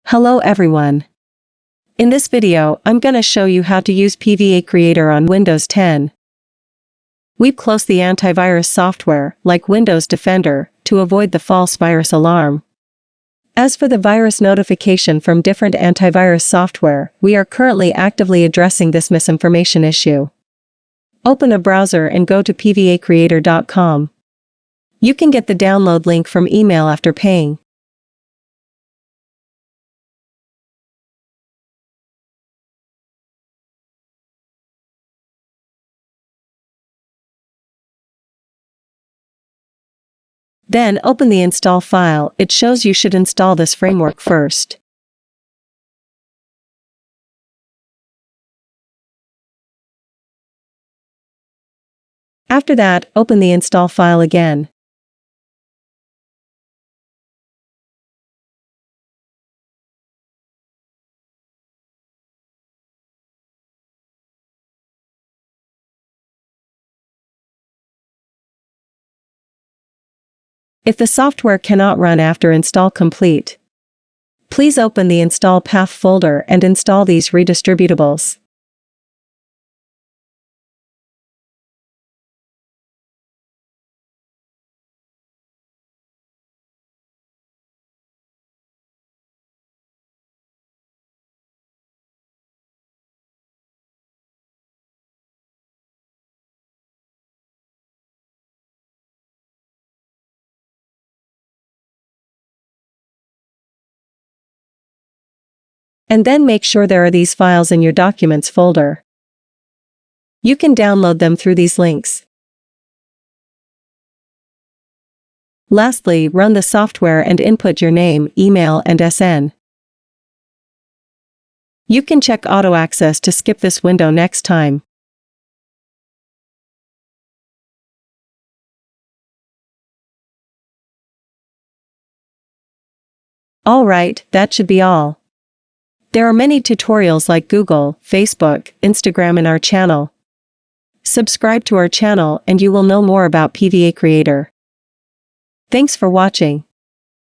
Hello everyone. In this video, I'm gonna show you how to use PVACreator on Windows 10. We close the antivirus software, like Windows Defender, to avoid the false virus alarm. As for the virus notification from different antivirus software, we are currently actively addressing this misinformation issue. Open a browser and go to PVACreator.com. You can get the download link from email after paying. Then open the install file. It shows you should install this framework first. After that, open the install file again. If the software cannot run after install complete, please open the install path folder and install these redistributables. And then make sure there are these files in your Documents folder. You can download them through these links. Lastly, run the software and input your name, email, and SN. You can check auto access to skip this window next time. Alright, that should be all. There are many tutorials like Google, Facebook, Instagram in our channel. Subscribe to our channel and you will know more about PVACreator. Thanks for watching.